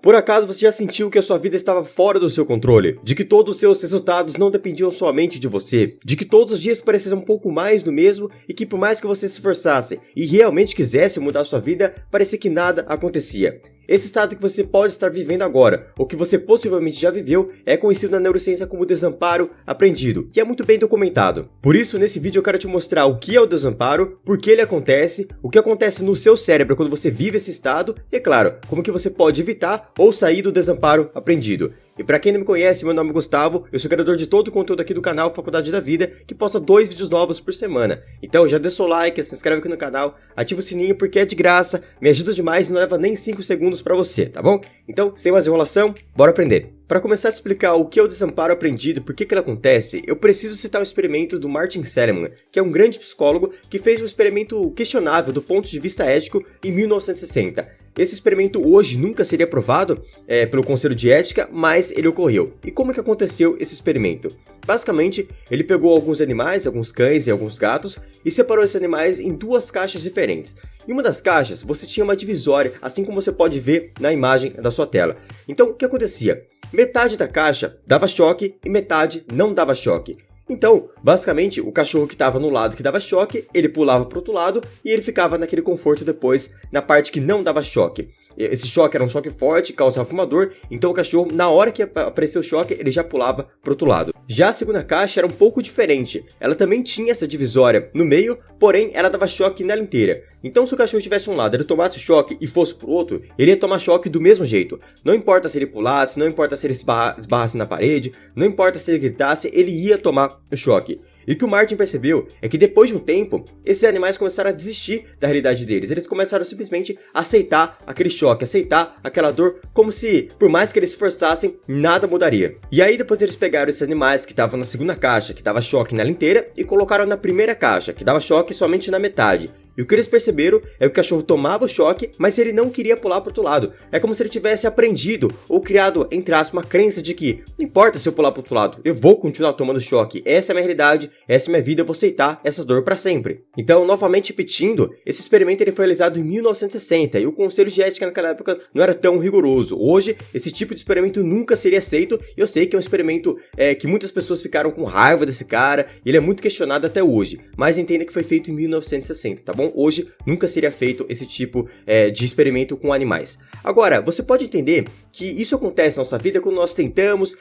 Por acaso você já sentiu que a sua vida estava fora do seu controle? De que todos os seus resultados não dependiam somente de você? De que todos os dias pareciam um pouco mais do mesmo e que por mais que você se esforçasse e realmente quisesse mudar a sua vida, parecia que nada acontecia? Esse estado que você pode estar vivendo agora, ou que você possivelmente já viveu, é conhecido na neurociência como desamparo aprendido, que é muito bem documentado. Por isso, nesse vídeo eu quero te mostrar o que é o desamparo, por que ele acontece, o que acontece no seu cérebro quando você vive esse estado, e é claro, como que você pode evitar ou sair do desamparo aprendido. E para quem não me conhece, meu nome é Gustavo, eu sou criador de todo o conteúdo aqui do canal Faculdade da Vida, que posta 2 vídeos novos por semana. Então já deixa o like, se inscreve aqui no canal, ativa o sininho porque é de graça, me ajuda demais e não leva nem 5 segundos para você, tá bom? Então, sem mais enrolação, bora aprender! Para começar a explicar o que é o desamparo aprendido e por que ele acontece, eu preciso citar um experimento do Martin Seligman, que é um grande psicólogo que fez um experimento questionável do ponto de vista ético em 1960. Esse experimento hoje nunca seria aprovado pelo Conselho de Ética, mas ele ocorreu. E como é que aconteceu esse experimento? Basicamente, ele pegou alguns animais, alguns cães e alguns gatos, e separou esses animais em 2 caixas diferentes. Em uma das caixas, você tinha uma divisória, assim como você pode ver na imagem da sua tela. Então, o que acontecia? Metade da caixa dava choque e metade não dava choque. Então, basicamente, o cachorro que estava no lado que dava choque, ele pulava para o outro lado e ele ficava naquele conforto depois na parte que não dava choque. Esse choque era um choque forte, causava uma dor, então o cachorro, na hora que apareceu o choque, ele já pulava para o outro lado. Já a segunda caixa era um pouco diferente, ela também tinha essa divisória no meio, porém ela dava choque nela inteira. Então se o cachorro tivesse um lado, ele tomasse o choque e fosse para o outro, ele ia tomar choque do mesmo jeito. Não importa se ele pulasse, não importa se ele esbarrasse na parede, não importa se ele gritasse, ele ia tomar o choque. E o que o Martin percebeu é que depois de um tempo, esses animais começaram a desistir da realidade deles. Eles começaram simplesmente a aceitar aquele choque, aceitar aquela dor, como se, por mais que eles se esforçassem, nada mudaria. E aí depois eles pegaram esses animais que estavam na segunda caixa, que dava choque nela inteira, e colocaram na primeira caixa, que dava choque somente na metade. E o que eles perceberam é que o cachorro tomava o choque, mas ele não queria pular para o outro lado. É como se ele tivesse aprendido ou criado, entre aspas, uma crença de que não importa se eu pular para o outro lado, eu vou continuar tomando choque. Essa é a minha realidade, essa é a minha vida, eu vou aceitar essa dor para sempre. Então, novamente repetindo, esse experimento ele foi realizado em 1960 e o Conselho de Ética naquela época não era tão rigoroso. Hoje, esse tipo de experimento nunca seria aceito e eu sei que é um experimento que muitas pessoas ficaram com raiva desse cara e ele é muito questionado até hoje. Mas entenda que foi feito em 1960, tá bom? Hoje nunca seria feito esse tipo de experimento com animais. Agora, você pode entender que isso acontece na nossa vida quando nós tentamos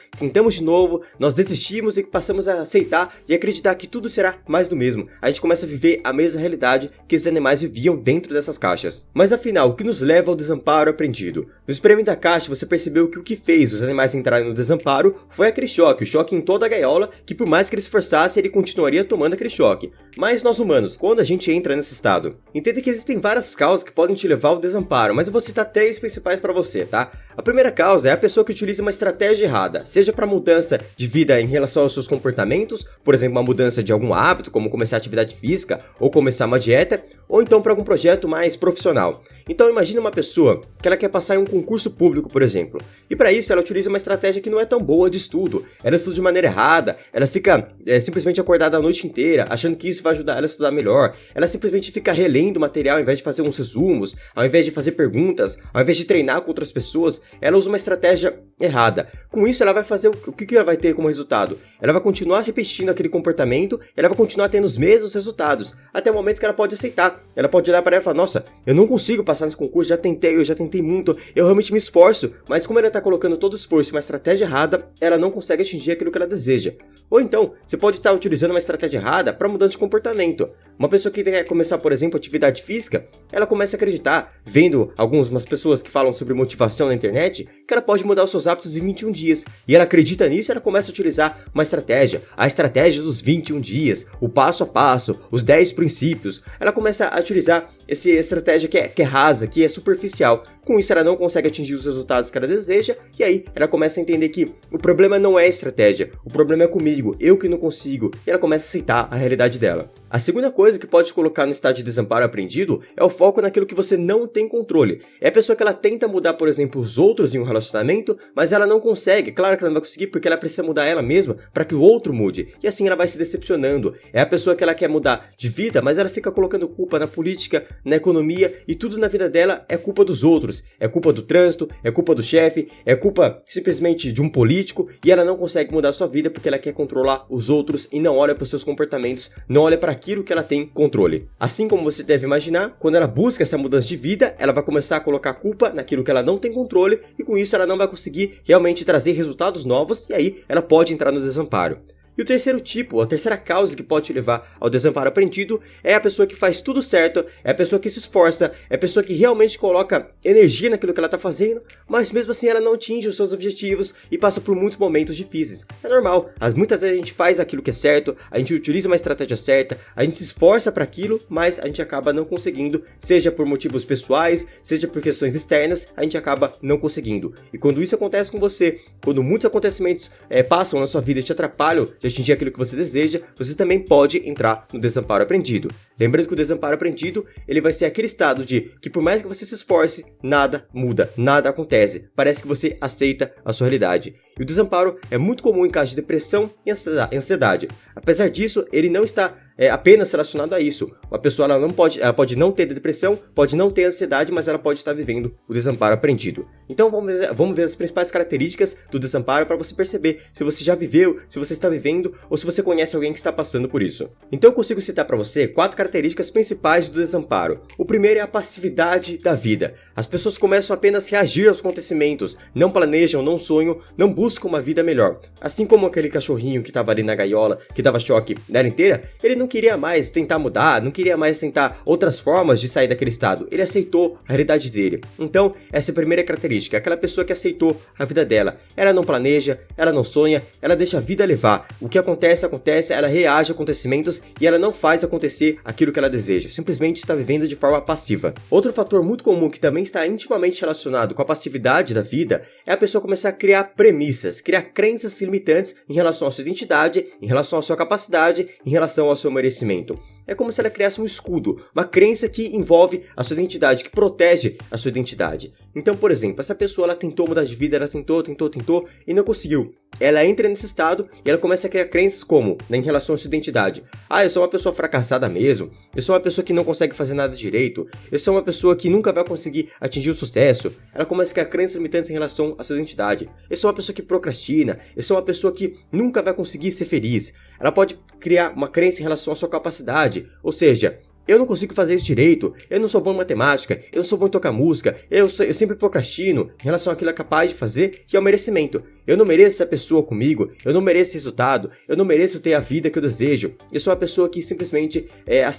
de novo, nós desistimos e passamos a aceitar e acreditar que tudo será mais do mesmo. A gente começa a viver a mesma realidade que esses animais viviam dentro dessas caixas. Mas afinal, o que nos leva ao desamparo aprendido? No experimento da caixa, você percebeu que o que fez os animais entrarem no desamparo foi aquele choque, o choque em toda a gaiola, que por mais que ele se esforçasse, ele continuaria tomando aquele choque. Mas nós humanos, quando a gente entra nesse estado, entenda que existem várias causas que podem te levar ao desamparo, mas eu vou citar 3 principais para você, tá? A primeira causa é a pessoa que utiliza uma estratégia errada, seja para mudança de vida em relação aos seus comportamentos, por exemplo, uma mudança de algum hábito, como começar atividade física ou começar uma dieta, ou então para algum projeto mais profissional. Então imagine uma pessoa que ela quer passar em um concurso público, por exemplo, e para isso ela utiliza uma estratégia que não é tão boa de estudo, ela estuda de maneira errada, ela fica simplesmente acordada a noite inteira, achando que isso vai ajudar ela a estudar melhor, ela simplesmente fica relendo o material ao invés de fazer uns resumos, ao invés de fazer perguntas, ao invés de treinar com outras pessoas, ela usa uma estratégia errada. Com isso ela vai fazer o que ela vai ter como resultado? Ela vai continuar repetindo aquele comportamento, ela vai continuar tendo os mesmos resultados, até o momento que ela pode aceitar. Ela pode olhar para ela e falar, nossa, eu não consigo passar nesse concurso, eu já tentei muito, eu realmente me esforço, mas como ela está colocando todo o esforço em uma estratégia errada, ela não consegue atingir aquilo que ela deseja. Ou então, você pode estar utilizando uma estratégia errada para mudança de comportamento. Uma pessoa que quer começar, por exemplo, atividade física, ela começa a acreditar, vendo algumas pessoas que falam sobre motivação na internet, que ela pode mudar os seus hábitos em 21 dias. E ela acredita nisso e ela começa a utilizar uma estratégia, a estratégia dos 21 dias, o passo a passo, os 10 princípios. Ela começa a utilizar essa estratégia que é rasa, que é superficial. Com isso ela não consegue atingir os resultados que ela deseja e aí ela começa a entender que o problema não é a estratégia, o problema é comigo, eu que não consigo, e ela começa a aceitar a realidade dela. A segunda coisa que pode te colocar no estado de desamparo aprendido é o foco naquilo que você não tem controle. É a pessoa que ela tenta mudar, por exemplo, os outros em um relacionamento, mas ela não consegue. Claro que ela não vai conseguir porque ela precisa mudar ela mesma para que o outro mude. E assim ela vai se decepcionando. É a pessoa que ela quer mudar de vida, mas ela fica colocando culpa na política, na economia, e tudo na vida dela é culpa dos outros. É culpa do trânsito, é culpa do chefe, é culpa simplesmente de um político, e ela não consegue mudar a sua vida porque ela quer controlar os outros e não olha para os seus comportamentos, não olha para aquilo que ela tem controle. Assim como você deve imaginar, quando ela busca essa mudança de vida, ela vai começar a colocar culpa naquilo que ela não tem controle, e com isso ela não vai conseguir realmente trazer resultados novos, e aí ela pode entrar no desamparo. E o terceiro tipo, a terceira causa que pode te levar ao desamparo aprendido é a pessoa que faz tudo certo, é a pessoa que se esforça, é a pessoa que realmente coloca energia naquilo que ela está fazendo, mas mesmo assim ela não atinge os seus objetivos e passa por muitos momentos difíceis. É normal, muitas vezes a gente faz aquilo que é certo, a gente utiliza uma estratégia certa, a gente se esforça para aquilo, mas a gente acaba não conseguindo, seja por motivos pessoais, seja por questões externas, a gente acaba não conseguindo. E quando isso acontece com você, quando muitos acontecimentos passam na sua vida e te atrapalham de atingir aquilo que você deseja, você também pode entrar no desamparo aprendido. Lembrando que o desamparo aprendido, ele vai ser aquele estado de que por mais que você se esforce, nada muda, nada acontece. Parece que você aceita a sua realidade. E o desamparo é muito comum em casos de depressão e ansiedade. Apesar disso, ele não está apenas relacionado a isso. Uma pessoa ela pode não ter depressão, pode não ter ansiedade, mas ela pode estar vivendo o desamparo aprendido. Então vamos ver as principais características do desamparo para você perceber se você já viveu, se você está vivendo ou se você conhece alguém que está passando por isso. Então eu consigo citar para você 4 características principais do desamparo. O primeiro é a passividade da vida. As pessoas começam apenas a reagir aos acontecimentos, não planejam, não sonham, não buscam uma vida melhor. Assim como aquele cachorrinho que estava ali na gaiola, que dava choque nela inteira, ele não queria mais tentar mudar, não queria mais tentar outras formas de sair daquele estado. Ele aceitou a realidade dele. Então, essa é a primeira característica, aquela pessoa que aceitou a vida dela. Ela não planeja, ela não sonha, ela deixa a vida levar. O que acontece, ela reage a acontecimentos e ela não faz acontecer aquilo que ela deseja. Simplesmente está vivendo de forma passiva. Outro fator muito comum que também está intimamente relacionado com a passividade da vida é a pessoa começar a criar premissas, criar crenças limitantes em relação à sua identidade, em relação à sua capacidade, em relação ao seu merecimento. É como se ela criasse um escudo, uma crença que envolve a sua identidade, que protege a sua identidade. Então, por exemplo, essa pessoa ela tentou mudar de vida, ela tentou e não conseguiu. Ela entra nesse estado e ela começa a criar crenças como, em relação à sua identidade. Eu sou uma pessoa fracassada mesmo, eu sou uma pessoa que não consegue fazer nada direito, eu sou uma pessoa que nunca vai conseguir atingir o sucesso. Ela começa a criar crenças limitantes em relação à sua identidade. Eu sou uma pessoa que procrastina, eu sou uma pessoa que nunca vai conseguir ser feliz. Ela pode criar uma crença em relação à sua capacidade, ou seja, eu não consigo fazer isso direito, eu não sou bom em matemática, eu não sou bom em tocar música, eu sempre procrastino em relação àquilo que é capaz de fazer, que é o merecimento. Eu não mereço essa pessoa comigo, eu não mereço esse resultado, eu não mereço ter a vida que eu desejo. Eu sou uma pessoa que simplesmente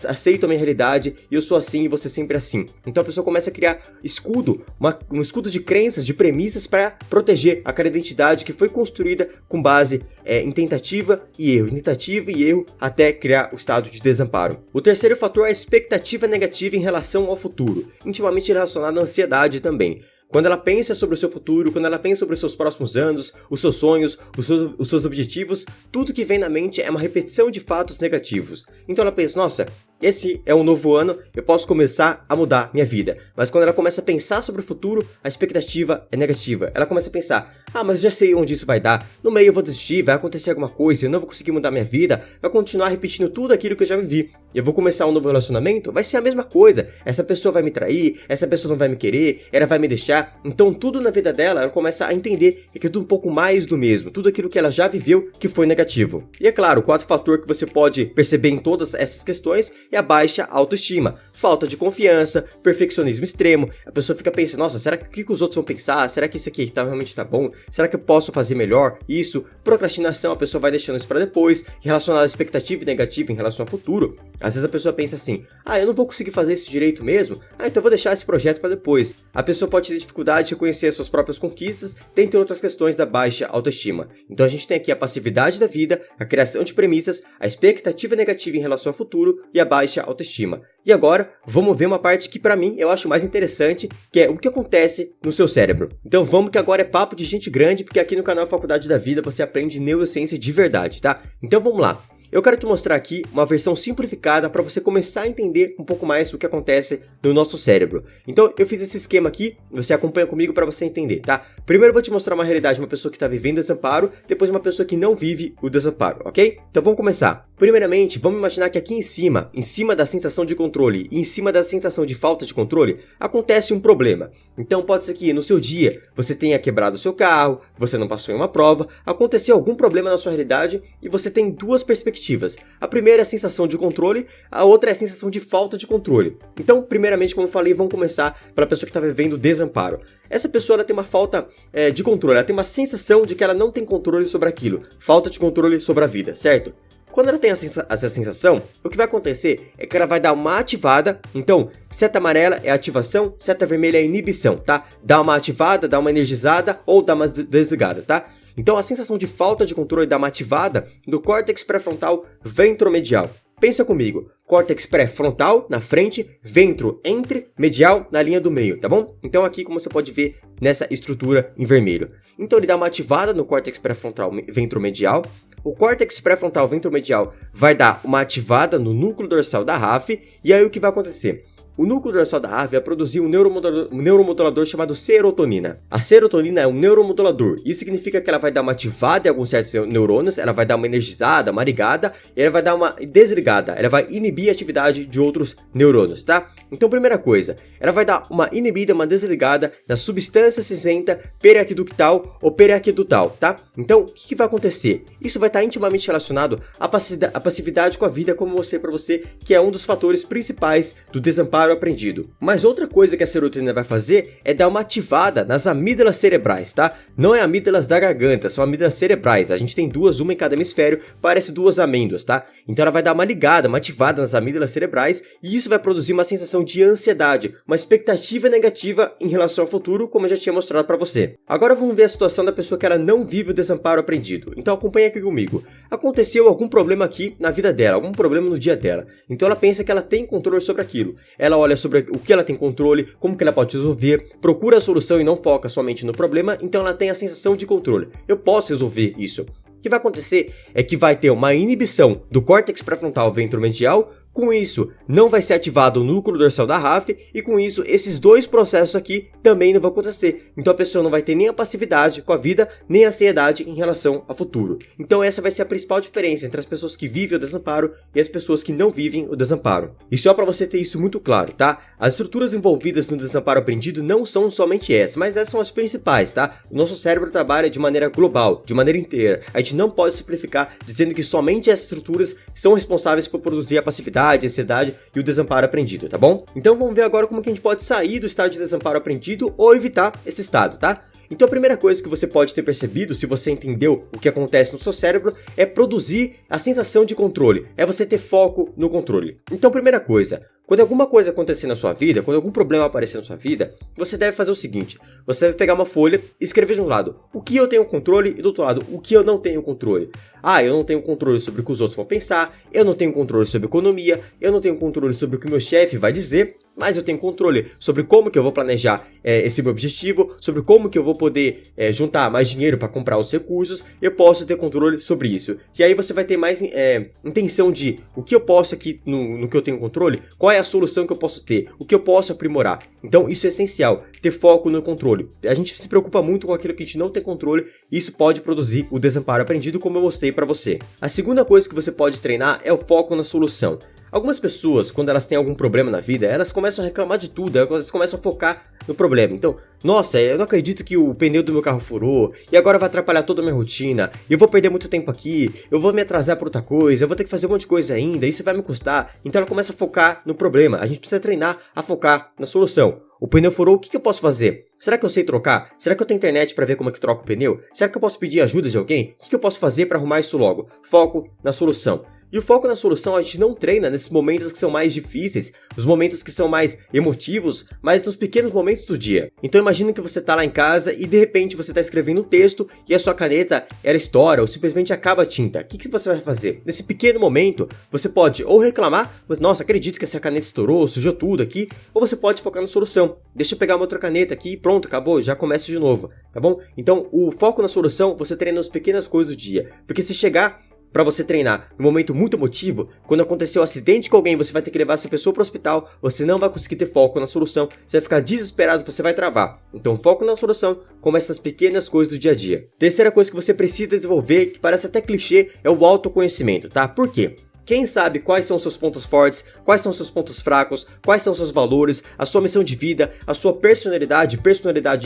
aceita a minha realidade e eu sou assim e você sempre assim. Então a pessoa começa a criar um escudo de crenças, de premissas para proteger aquela identidade que foi construída com base em tentativa e erro, até criar o estado de desamparo. O terceiro fator é a expectativa negativa em relação ao futuro, intimamente relacionado à ansiedade também. Quando ela pensa sobre o seu futuro, quando ela pensa sobre os seus próximos anos, os seus sonhos, os seus objetivos, tudo que vem na mente é uma repetição de fatos negativos. Então ela pensa, nossa, esse é um novo ano, eu posso começar a mudar minha vida. Mas quando ela começa a pensar sobre o futuro, a expectativa é negativa. Ela começa a pensar, mas já sei onde isso vai dar. No meio eu vou desistir, vai acontecer alguma coisa, eu não vou conseguir mudar minha vida, vai continuar repetindo tudo aquilo que eu já vivi. Eu vou começar um novo relacionamento, vai ser a mesma coisa. Essa pessoa vai me trair, essa pessoa não vai me querer, ela vai me deixar. Então tudo na vida dela, ela começa a entender que é tudo um pouco mais do mesmo. Tudo aquilo que ela já viveu que foi negativo. E é claro, o quarto fator que você pode perceber em todas essas questões é a baixa autoestima. Falta de confiança, perfeccionismo extremo. A pessoa fica pensando, nossa, será que o que os outros vão pensar? Será que isso aqui realmente tá bom? Será que eu posso fazer melhor? Isso, procrastinação, a pessoa vai deixando isso para depois. Relacionada à expectativa negativa em relação ao futuro. Às vezes a pessoa pensa assim, eu não vou conseguir fazer isso direito mesmo? Então eu vou deixar esse projeto para depois. A pessoa pode ter dificuldade de reconhecer as suas próprias conquistas, dentre outras questões da baixa autoestima. Então a gente tem aqui a passividade da vida, a criação de premissas, a expectativa negativa em relação ao futuro e a baixa autoestima. E agora, vamos ver uma parte que pra mim eu acho mais interessante, que é o que acontece no seu cérebro. Então vamos que agora é papo de gente grande, porque aqui no canal Faculdade da Vida você aprende neurociência de verdade, tá? Então vamos lá. eu quero te mostrar aqui uma versão simplificada para você começar a entender um pouco mais o que acontece no nosso cérebro. Então eu fiz esse esquema aqui, você acompanha comigo para você entender, tá? Primeiro eu vou te mostrar uma realidade de uma pessoa que está vivendo desamparo, depois uma pessoa que não vive o desamparo, ok? Então vamos começar. Primeiramente, vamos imaginar que aqui em cima da sensação de controle e em cima da sensação de falta de controle, acontece um problema. Então pode ser que no seu dia você tenha quebrado o seu carro, você não passou em uma prova, aconteceu algum problema na sua realidade e você tem duas perspectivas. A primeira é a sensação de controle, a outra é a sensação de falta de controle. Então, primeiramente, como eu falei, vamos começar pela pessoa que está vivendo desamparo. Essa pessoa ela tem uma falta de controle, ela tem uma sensação de que ela não tem controle sobre aquilo, falta de controle sobre a vida, certo? Quando ela tem essa sensação, o que vai acontecer é que ela vai dar uma ativada. Então, seta amarela é ativação, seta vermelha é inibição, tá? Dá uma ativada, dá uma energizada ou dá uma desligada, tá? Então, a sensação de falta de controle dá uma ativada do córtex pré-frontal ventromedial. Pensa comigo, córtex pré-frontal na frente, ventro entre, medial na linha do meio, tá bom? Então aqui como você pode ver nessa estrutura em vermelho. Então ele dá uma ativada no córtex pré-frontal ventromedial. O córtex pré-frontal ventromedial vai dar uma ativada no núcleo dorsal da RAF, e aí o que vai acontecer? O núcleo dorsal da RAF vai produzir um neuromodulador chamado serotonina. A serotonina é um neuromodulador. Isso significa que ela vai dar uma ativada em alguns certos neurônios, ela vai dar uma energizada, uma ligada, e ela vai dar uma desligada. Ela vai inibir a atividade de outros neurônios, tá? Então, primeira coisa, ela vai dar uma inibida, uma desligada na substância cinzenta periaqueductal ou periaquedutal, tá? Então, o que vai acontecer? Isso vai estar intimamente relacionado à passividade com a vida, como eu mostrei para você, que é um dos fatores principais do desamparo aprendido. Mas outra coisa que a serotonina vai fazer é dar uma ativada nas amígdalas cerebrais, tá? Não é amígdalas da garganta, são amígdalas cerebrais. A gente tem duas, uma em cada hemisfério, parece duas amêndoas, tá? Então ela vai dar uma ligada, uma ativada nas amígdalas cerebrais e isso vai produzir uma sensação de ansiedade, uma expectativa negativa em relação ao futuro, como eu já tinha mostrado para você. Agora vamos ver a situação da pessoa que ela não vive o desamparo aprendido. Então acompanha aqui comigo. Aconteceu algum problema aqui na vida dela, algum problema no dia dela. Então ela pensa que ela tem controle sobre aquilo. Ela olha sobre o que ela tem controle, como que ela pode resolver, procura a solução e não foca somente no problema, então ela tem a sensação de controle. Eu posso resolver isso. O que vai acontecer é que vai ter uma inibição do córtex pré-frontal ventromedial. Com isso, não vai ser ativado o núcleo dorsal da RAF e com isso, esses dois processos aqui também não vão acontecer. Então a pessoa não vai ter nem a passividade com a vida, nem a ansiedade em relação ao futuro. Então essa vai ser a principal diferença entre as pessoas que vivem o desamparo e as pessoas que não vivem o desamparo. E só para você ter isso muito claro, tá? As estruturas envolvidas no desamparo aprendido não são somente essas, mas essas são as principais, tá? O nosso cérebro trabalha de maneira global, de maneira inteira. A gente não pode simplificar dizendo que somente essas estruturas são responsáveis por produzir a passividade, a ansiedade e o desamparo aprendido, tá bom? Então vamos ver agora como que a gente pode sair do estado de desamparo aprendido ou evitar esse estado, tá? Então a primeira coisa que você pode ter percebido, se você entendeu o que acontece no seu cérebro, é produzir a sensação de controle, é você ter foco no controle. Então primeira coisa, quando alguma coisa acontecer na sua vida, quando algum problema aparecer na sua vida, você deve fazer o seguinte, você deve pegar uma folha e escrever de um lado o que eu tenho controle e do outro lado o que eu não tenho controle. Ah, eu não tenho controle sobre o que os outros vão pensar, eu não tenho controle sobre economia, eu não tenho controle sobre o que meu chefe vai dizer, mas eu tenho controle sobre como que eu vou planejar esse meu objetivo, sobre como que eu vou poder juntar mais dinheiro para comprar os recursos, eu posso ter controle sobre isso. E aí você vai ter mais intenção de o que eu posso aqui no que eu tenho controle, qual é a solução que eu posso ter, o que eu posso aprimorar. Então isso é essencial, ter foco no controle. A gente se preocupa muito com aquilo que a gente não tem controle e isso pode produzir o desamparo aprendido, como eu mostrei para você. A segunda coisa que você pode treinar é o foco na solução. Algumas pessoas, quando elas têm algum problema na vida, elas começam a reclamar de tudo, elas começam a focar no problema. Então, nossa, eu não acredito que o pneu do meu carro furou, e agora vai atrapalhar toda a minha rotina, eu vou perder muito tempo aqui, eu vou me atrasar por outra coisa, eu vou ter que fazer um monte de coisa ainda, isso vai me custar. Então ela começa a focar no problema, a gente precisa treinar a focar na solução. O pneu furou, o que eu posso fazer? Será que eu sei trocar? Será que eu tenho internet para ver como é que troca o pneu? Será que eu posso pedir ajuda de alguém? O que eu posso fazer para arrumar isso logo? Foco na solução. E o foco na solução a gente não treina nesses momentos que são mais difíceis, os momentos que são mais emotivos, mas nos pequenos momentos do dia. Então imagina que você tá lá em casa e de repente você tá escrevendo um texto e a sua caneta ela estoura ou simplesmente acaba a tinta. O que você vai fazer? Nesse pequeno momento, você pode ou reclamar, mas nossa, acredito que essa caneta estourou, sujou tudo aqui, ou você pode focar na solução. Deixa eu pegar uma outra caneta aqui e pronto, acabou, já começa de novo, tá bom? Então o foco na solução você treina nas pequenas coisas do dia, porque se chegar para você treinar no momento muito emotivo, quando acontecer um acidente com alguém, você vai ter que levar essa pessoa para o hospital, você não vai conseguir ter foco na solução, você vai ficar desesperado, você vai travar. Então foco na solução, como essas pequenas coisas do dia a dia. Terceira coisa que você precisa desenvolver, que parece até clichê, é o autoconhecimento, tá? Por quê? Quem sabe quais são os seus pontos fortes, quais são os seus pontos fracos, quais são os seus valores, a sua missão de vida, a sua personalidade,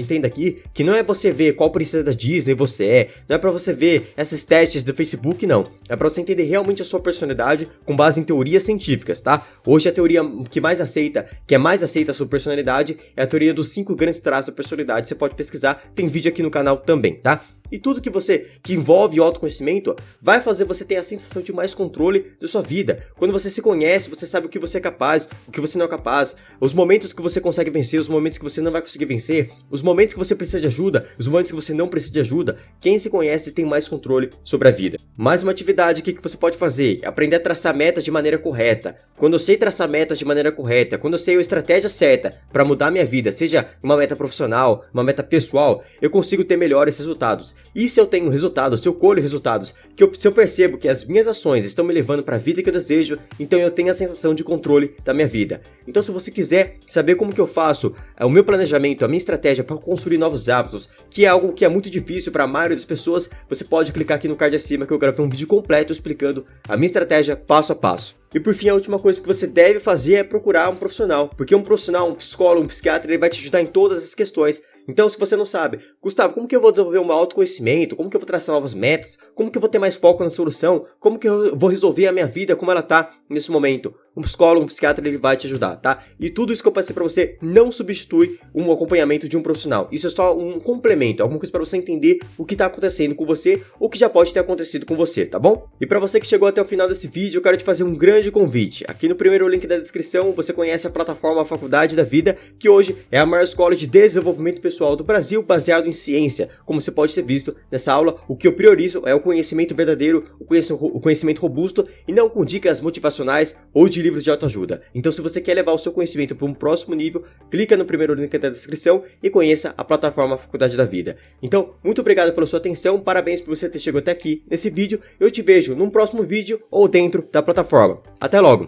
entenda aqui, que não é você ver qual princesa da Disney você é, não é pra você ver esses testes do Facebook, não. É pra você entender realmente a sua personalidade com base em teorias científicas, tá? Hoje a teoria que é mais aceita a sua personalidade, é a teoria dos 5 grandes traços da personalidade. Você pode pesquisar, tem vídeo aqui no canal também, tá? E tudo que envolve o autoconhecimento vai fazer você ter a sensação de mais controle da sua vida. Quando você se conhece, você sabe o que você é capaz, o que você não é capaz, os momentos que você consegue vencer, os momentos que você não vai conseguir vencer, os momentos que você precisa de ajuda, os momentos que você não precisa de ajuda. Quem se conhece tem mais controle sobre a vida. Mais uma atividade aqui que você pode fazer é aprender a traçar metas de maneira correta. Quando eu sei traçar metas de maneira correta, quando eu sei a estratégia certa para mudar a minha vida, seja uma meta profissional, uma meta pessoal, eu consigo ter melhores resultados. E se eu tenho resultados, se eu colho resultados, se eu percebo que as minhas ações estão me levando para a vida que eu desejo, então eu tenho a sensação de controle da minha vida. Então se você quiser saber como que eu faço o meu planejamento, a minha estratégia para construir novos hábitos, que é algo que é muito difícil para a maioria das pessoas, você pode clicar aqui no card acima que eu gravei um vídeo completo explicando a minha estratégia passo a passo. E por fim, a última coisa que você deve fazer é procurar um profissional, porque um profissional, um psicólogo, um psiquiatra, ele vai te ajudar em todas as questões. Então, se você não sabe, Gustavo, como que eu vou desenvolver um autoconhecimento? Como que eu vou traçar novas metas? Como que eu vou ter mais foco na solução? Como que eu vou resolver a minha vida como ela tá nesse momento? Um psicólogo, um psiquiatra, ele vai te ajudar, tá? E tudo isso que eu passei pra você não substitui um acompanhamento de um profissional. Isso é só um complemento, alguma coisa pra você entender o que tá acontecendo com você, ou que já pode ter acontecido com você, tá bom? E pra você que chegou até o final desse vídeo, eu quero te fazer um grande convite. Aqui no primeiro link da descrição, você conhece a plataforma Faculdade da Vida, que hoje é a maior escola de desenvolvimento pessoal do Brasil, baseado em ciência. Como você pode ter visto nessa aula, o que eu priorizo é o conhecimento verdadeiro, o conhecimento robusto, e não com dicas motivacionais ou de livros de autoajuda. Então, se você quer levar o seu conhecimento para um próximo nível, clica no primeiro link da descrição e conheça a plataforma Faculdade da Vida. Então, muito obrigado pela sua atenção, parabéns por você ter chegado até aqui nesse vídeo. Eu te vejo num próximo vídeo ou dentro da plataforma. Até logo!